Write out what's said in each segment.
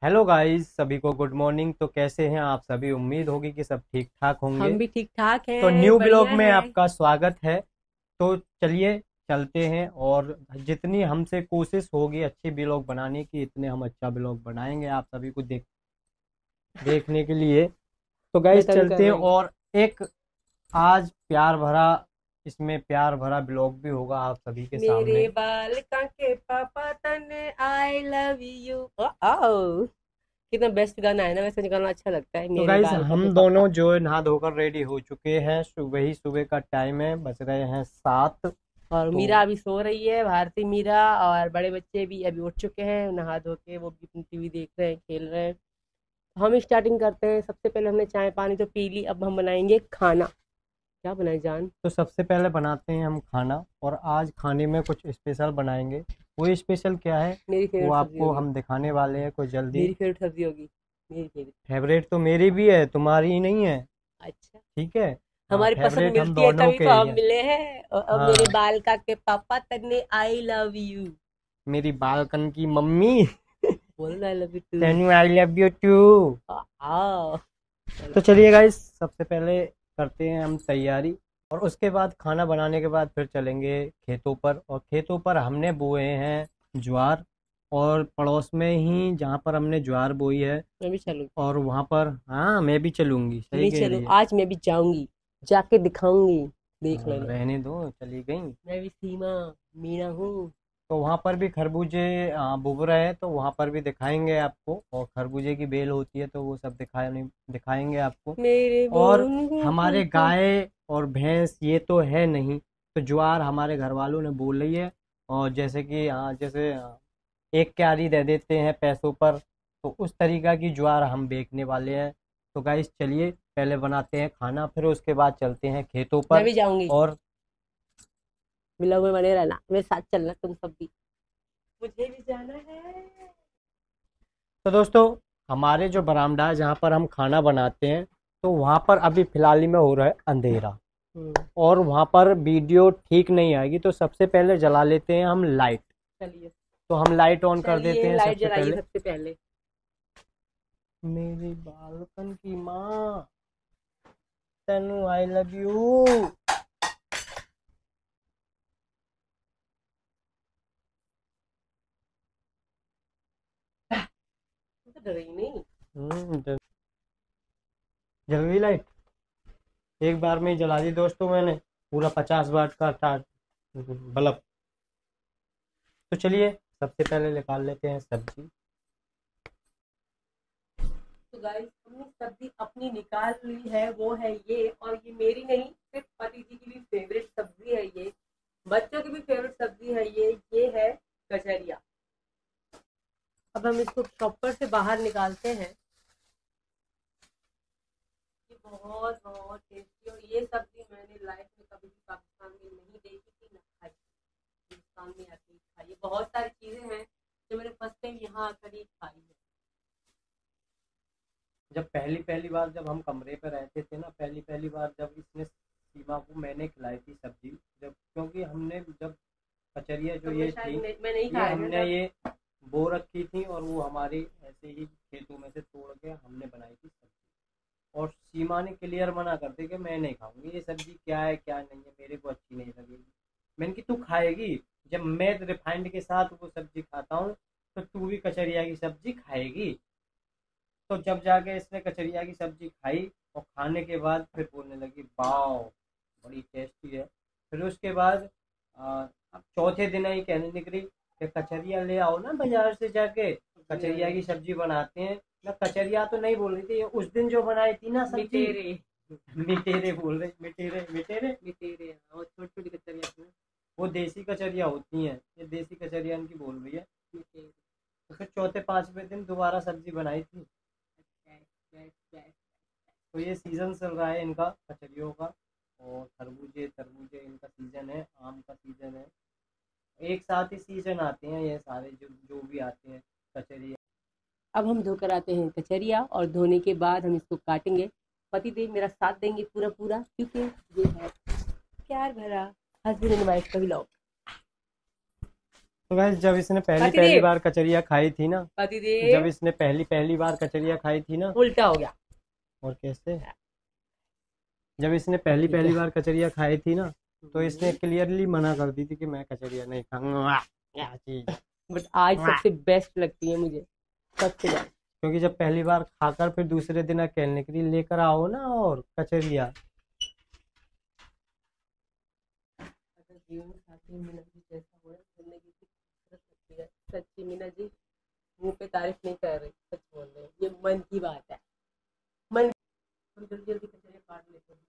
Hello guys, सभी को good morning. तो कैसे हैं आप सभी? उम्मीद होगी कि सब ठीक ठाक होंगे। हम भी ठीक ठाक तो हैं, न्यू ब्लॉग बढ़िया में है। आपका स्वागत है। तो चलिए चलते हैं, और जितनी हमसे कोशिश होगी अच्छी ब्लॉग बनाने की, इतने हम अच्छा ब्लॉग बनाएंगे आप सभी को देखने के लिए। तो गाइस जतन कर चलते हैं। रहे हैं। और एक आज प्यार भरा, इसमें प्यार भरा ब्लॉग भी होगा आप सभी के मेरे सामने। बाल के पापा तने आई लव यू। ओ कितना बेस्ट गाना है ना, वैसे गाना अच्छा लगता है। तो मेरे गाइस बाल हम के दोनों पापा। जो है नहा धोकर रेडी हो चुके हैं। सुबह ही सुबह का टाइम है, बज रहे हैं 7। और तो मीरा अभी सो रही है, भारती मीरा। और बड़े बच्चे भी अभी उठ चुके हैं नहा धो के, वो भी अपनी टीवी देख रहे हैं, खेल रहे हैं। तो हम स्टार्टिंग करते हैं। सबसे पहले हमने चाय पानी तो पी ली, अब हम बनाएंगे खाना। क्या बनाए जान? तो सबसे पहले बनाते हैं हम खाना, और आज खाने में कुछ स्पेशल बनाएंगे। वो स्पेशल क्या है मेरी वो फेवरेट सब्जी आपको होगी। हम दिखाने वाले हैं कुछ जल्दी। मेरी फेवरेट सब्जी होगी। मेरी फेवरेट। फेवरेट तो मेरी भी है, तुम्हारी ही नहीं है। अच्छा। ठीक है। हाँ, हमारी पसंद फेवरेट हम मिलती है दोनों तभी के तो ही हम हैं। मिले हैं। और अब मेरे हाँ, बाल का के पापा तन्ने आई लव यू। मेरी बालकन की मम्मी। बोलो ना, आई लव यू टू। तेनू आई लव यू टू। आओ। तो चलो। चलिए गाइस, सबसे पहले करते हैं हम तैयारी, और उसके बाद खाना बनाने के बाद फिर चलेंगे खेतों पर। और खेतों पर हमने बोए हैं ज्वार, और पड़ोस में ही जहाँ पर हमने ज्वार बोई है, मैं भी चलूँ? और वहाँ पर हाँ मैं भी चलूंगी। सही नहीं कह चलूँ, रही है। आज मैं भी जाऊंगी। जाके दिखाऊंगी। देख हाँ, लेना। रहने दो, चली गई। मैं भी सीमा मीना हूँ। तो वहाँ पर भी खरबूजे बुभ रहे हैं, तो वहाँ पर भी दिखाएंगे आपको। और खरबूजे की बेल होती है तो वो सब दिखाएंगे आपको। मेरे और बोल के हमारे पापा। गाय और भैंस ये तो है नहीं, तो ज्वार हमारे घर वालों ने बोल रही है। और जैसे कि जैसे एक क्यारी दे देते हैं पैसों पर, तो उस तरीका की ज्वार हम बेचने वाले हैं। तो गाइस चलिए पहले बनाते हैं खाना, फिर उसके बाद चलते हैं खेतों मैं पर। भी जाऊंगी। और मिलोग में बने रहना, मेरे साथ चलना तुम सब भी। मुझे भी जाना है। तो दोस्तों, हमारे जो बरामदा है जहाँ पर हम खाना बनाते हैं, तो वहाँ पर अभी फिलहाल ही में हो रहा है अंधेरा, हम्म। और वहाँ पर वीडियो ठीक नहीं आएगी। तो सबसे पहले जला लेते हैं हम लाइट। चलिए। तो हम लाइट ऑन कर देते चलिए हैं लाइट सबसे जलाइए पहले। सबसे पहले। मेरी बालकन की माँ, तनु आई लव यू। तो डर ही नहीं। जल गई लाइट। एक बार में ही जला दी दोस्तों, मैंने पूरा 50 वाट का था बल्ब। तो चलिए सबसे पहले निकाल लेते हैं सब्जी। तो गाइस, हमने सब्जी अपनी निकाल ली है, वो है ये। और ये मेरी नहीं, सिर्फ पति जी की भी फेवरेट सब्जी है ये। बच्चों की भी फेवरेट सब्जी है ये है कचरिया। अब हम इसको चॉपर से बाहर निकालते हैं। ये बहुत बहुत टेस्टी, और ये सब्जी मैंने लाइफ में कभी भी पाकिस्तान में नहीं देखी थी ना खाई। हिंदुस्तान में आके ही खाई है। बहुत सारी चीजें हैं जो मैंने फर्स्ट टाइम यहाँ आकर ही खाई है। जब पहली पहली बार जब हम कमरे पर रहते थे ना, पहली पहली बार जब इसने सीमा को मैंने खिलाई थी सब्जी, जब क्योंकि हमने जब कचरिया जो तब मैं ये शायद थी, मैं नहीं ये खाया था हमने तब। ये बो रखी थी, और वो हमारी ऐसे ही खेतों में से तोड़ के हमने बनाई थी सब्जी। और सीमा ने क्लियर मना कर दी कि मैं नहीं खाऊंगी ये सब्जी, क्या है क्या नहीं है, मेरे को अच्छी नहीं लगेगी। मैंने कि तू खाएगी, जब मैं रिफाइंड के साथ वो सब्जी खाता हूँ, तो तू भी कचरिया की सब्जी खाएगी। तो जब जाके इसने कचरिया की सब्जी खाई, और खाने के बाद फिर बोलने लगी वाह बड़ी टेस्टी है। फिर उसके बाद अब चौथे दिन ही कहने निकली कि कचरिया ले आओ ना बाजार से जाके, कचरिया की सब्जी बनाते हैं ना। कचरिया तो नहीं बोल रही थी, ये उस दिन जो बनाई थी ना सब्जी। मिटेरे। मिटेरे बोल रहे, मिटेरे मिटेरे। मिटेरे, हाँ, और छोटी छोटी कचरिया थी ना। वो देसी कचरिया होती हैं, ये देसी कचरिया इनकी बोल रही है। मिटेरे। तो फिर चौथे पांचवें दिन दोबारा सब्जी बनाई थी। तो ये सीज़न चल रहा है इनका कचरियों का। और खरबूजे तरबूजे इनका सीज़न है, आम का सीज़न है। एक साथ ही सीज़न आते हैं ये सारे जो जो भी आते हैं कचरिया। अब हम धोकर आते हैं कचरिया, और धोने के बाद हम इसको काटेंगे। पति देव मेरा साथ देंगे पूरा पूरा, क्योंकि ये है प्यार भरा हस्बैंड एंड वाइफ का व्लॉग। तो गाइस जब इसने पहली पतिदेव। बार कचरिया खाई थी ना, पतिदेव जब इसने पहली बार कचरिया खाई थी ना, उल्टा हो गया। और कैसे, जब इसने पहली बार कचरिया खाई थी ना, तो इसने क्लियरली मना कर दी थी कि मैं कचरिया नहीं खाऊंगा, क्या चीज। बट आज सबसे बेस्ट लगती है मुझे, सबसे बेस्ट। क्योंकि जब पहली बार खाकर फिर दूसरे दिन खेलने के लिए लेकर आओ ना, और कचरिया। अगर जीवन साथी मीना जी जैसा हो, जिंदगी की खूबसूरत लगती है। सच्ची मीना जी मुंह पे तारीफ नहीं कर रही, सच बोल रहे हैं, ये मन की बात है। मन। हम जल्दी जल्दी कचरे काट लेते हैं।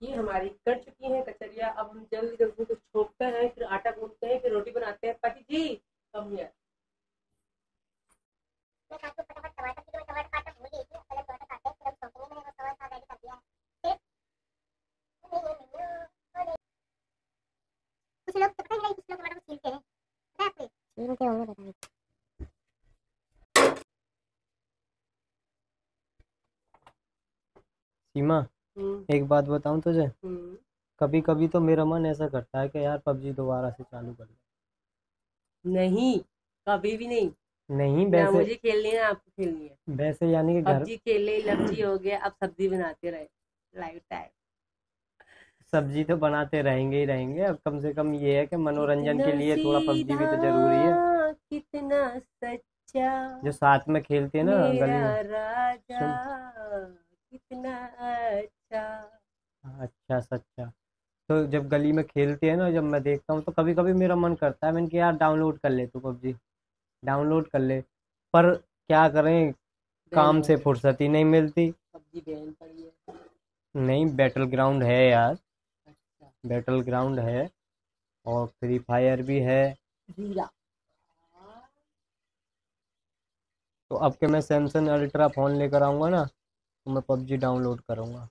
ये हमारी कट चुकी है कचरिया। अब हम जल्दी जल्दी को छोंकते हैं, फिर आटा गूंथते हैं, फिर रोटी बनाते हैं। पति जी कम हियर। कुछ लोग तो पता है कुछ लोग टमाटर को छीलते हैं, पता है आपको? छीलते होंगे, पता नहीं। सीमा, एक बात बताऊं तुझे, हम्म। कभी कभी तो मेरा मन ऐसा करता है कि यार पबजी दोबारा से चालू कर ले। नहीं, कभी भी नहीं। नहीं ना वैसे, मुझे खेलनी है ना आपको खेलनी है। वैसे यानी कि घर पबजी खेले, लपजी हो गया, अब सब्जी बनाते रहे लाइफ टाइम। सब्जी तो बनाते रहेंगे ही रहेंगे, अब कम से कम ये है कि मनोरंजन के कितना लिए थोड़ा पबजी भी तो जरूरी है। सीधा, कितना सच्चा, जो साथ में खेलते हैं ना गली मेरा में। राजा, सुन, कितना अच्छा। अच्छा सच्चा। तो जब गली में खेलते हैं ना, जब मैं देखता हूँ तो कभी कभी मेरा मन करता है, मैंने कि यार डाउनलोड कर ले तू पबजी, डाउनलोड कर ले। पर क्या करें, काम से फुर्सत ही नहीं मिलती। पबजी बैन पड़ी है। नहीं, बैटल ग्राउंड है यार, अच्छा। बैटल ग्राउंड है, और फ्री फायर भी है। जीरा। तो अब के मैं सैमसंग अल्ट्रा फोन लेकर आऊँगा ना, तो मैं पबजी डाउनलोड करूँगा।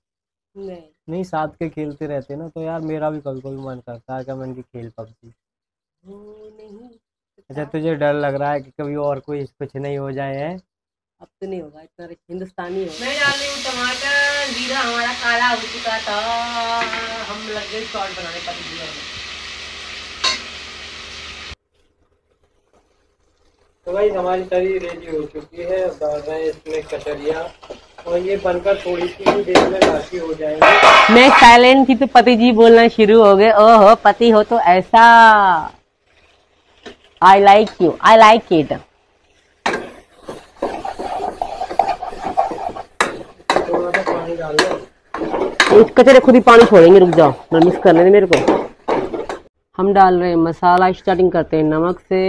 नहीं नहीं, साथ के खेलते रहते ना, तो यार मेरा भी कभी कभी मन करता है कि मैं इनकी खेल पबजी। वो नहीं। अच्छा, तुझे डर लग रहा है कि कभी और कोई कुछ नहीं हो जाए है? अब तो नहीं होगा, इतना हिंदुस्तानी हो। मैं डाल रही हूँ टमाटर। जीरा हमारा काला हो चुका था, हम लग गए शॉर्ट बनाने पर। जीरा में तो भाई हमारी तरी रेडी हो चुकी है, अब डाल रहे हैं इसमें कचरिया, और ये बनकर थोड़ी सी ही देर में बाकी हो जाएंगे। मैं साइलेंट थी तो पति जी बोलना शुरू हो गए। ओहो, पति हो तो ऐसा। I like you, I like it. थोड़ा सा पानी डाल लो। इस कचरे खुद ही पानी छोड़ेंगे, रुक जाओ, मैं मिक्स कर लेने मेरे को। हम डाल रहे हैं मसाला। स्टार्टिंग करते हैं नमक से,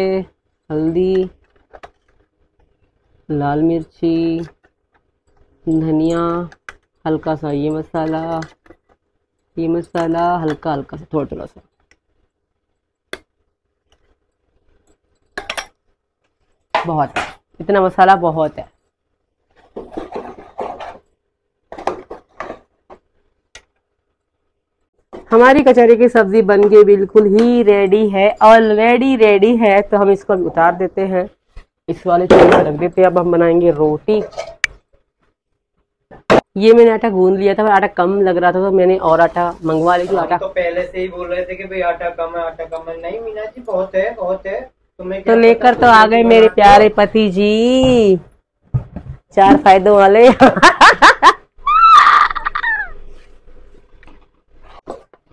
हल्दी, लाल मिर्ची, धनिया, हल्का सा ये मसाला हल्का हल्का सा, थोड़ा थोड़ा सा। बहुत है, इतना मसाला बहुत है। हमारी कचौरी की सब्जी बन के बिल्कुल ही रेडी है, ऑलरेडी रेडी है। तो हम इसको अभी उतार देते हैं, इस वाले तेल में रख देते हैं। अब हम बनाएंगे रोटी। ये मैंने आटा गूंद लिया था, पर आटा कम लग रहा था तो मैंने और आटा मंगवा लिया। आटा तो पहले से ही बोल रहे थे कि भाई आटा कम है, आटा कम है। नहीं मीना जी, बहुत है, बहुत है। तुम्हें तो लेकर तो आ गए मेरे प्यारे पति जी, 4 फायदों वाले।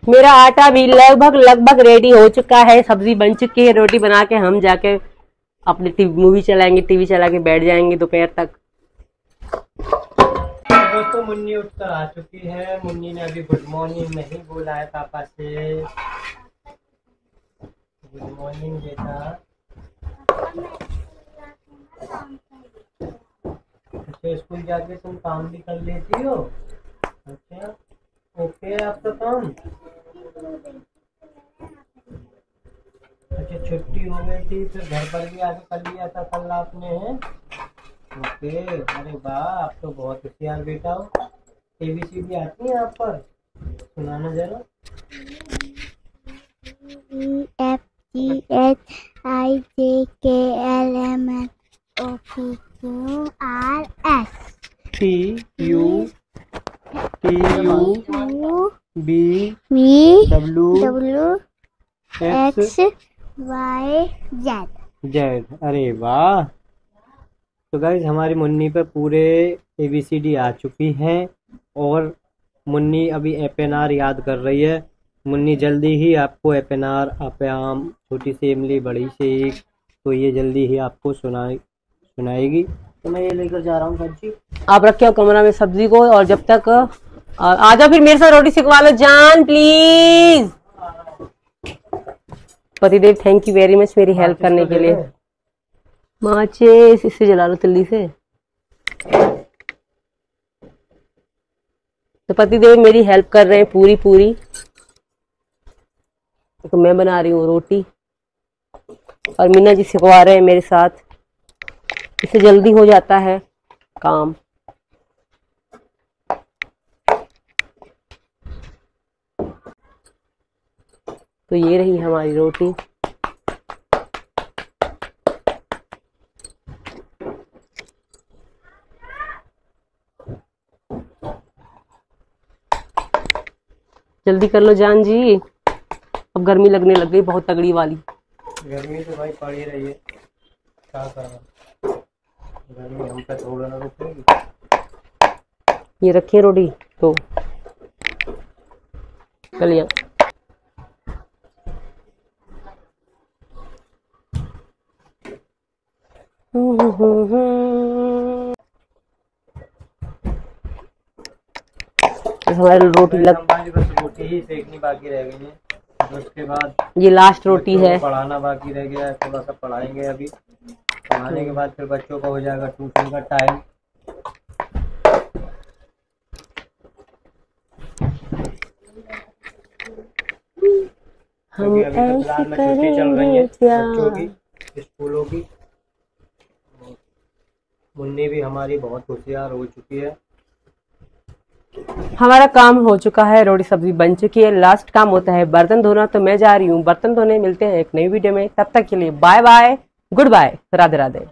मेरा आटा भी लगभग रेडी हो चुका है, सब्जी बन चुकी है। रोटी बना के हम जाके अपनी मूवी चलाएंगे, टीवी चला के बैठ जाएंगे दोपहर तक। दोस्तों, मुन्नी उठकर आ चुकी है। मुन्नी ने अभी गुड मॉर्निंग नहीं बोला है पापा से। गुड मॉर्निंग बेटा। अच्छा, स्कूल जाके तुम काम भी कर लेती हो? अच्छा, ओके। आपका काम, अच्छा छुट्टी हो गई थी, फिर घर पर भी आके कर लिया था कल आपने, है? ओके। अरे वाह, आप तो बहुत होशियार बेटा हो। ABCD आती है आप पर? सुनाना जरा। EFGHIJKLMNOPQRS TUTUBWXYZ। अरे वाह। तो गाइज हमारी मुन्नी पे पूरे ABCD आ चुकी हैं और मुन्नी अभी एपीएनआर याद कर रही है। मुन्नी जल्दी ही आपको एपीएनआर, अप्याम, छोटी सी इमली, बड़ी सी, तो ये जल्दी ही आपको सुनाएगी। तो मैं ये लेकर जा रहा हूँ सब्जी। आप रखे हो कमरा में सब्जी को, और जब तक आ जाओ फिर मेरे साथ रोटी सिखवा लो जान प्लीज। पतिदेव थैंक यू वेरी मच मेरी हेल्प करने के लिए। माचिस इससे जला लो जल्दी से। तो पतिदेव मेरी हेल्प कर रहे हैं पूरी पूरी। तो मैं बना रही हूँ रोटी और मीना जी सिखवा रहे हैं मेरे साथ। इससे जल्दी हो जाता है काम। तो ये रही हमारी रोटी। जल्दी कर लो जान जी, अब गर्मी लगने लग गई बहुत तगड़ी वाली। गर्मी तो भाई पड़ ही रही है, क्या करना, गर्मी हम पे थोड़ा ना रुकेगी। ये रखिए रोटी तो चलिए। हमारी रोटी बस रोटी ही सेकनी बाकी रह गई है। तो उसके बाद ये लास्ट रोटी है। पढ़ाना बाकी रह गया है, थोड़ा सा पढ़ाएंगे अभी। पढ़ाने के बाद फिर बच्चों का हो जाएगा ट्यूशन का टाइम। हम अभी फिलहाल में छुट्टी चल रही है बच्चों की, स्कूलों की। मुन्नी भी हमारी बहुत होशियार हो चुकी है। हमारा काम हो चुका है, रोटी सब्जी बन चुकी है। लास्ट काम होता है बर्तन धोना। तो मैं जा रही हूँ बर्तन धोने। मिलते हैं एक नई वीडियो में, तब तक के लिए bye bye, goodbye, Radhe Radhe.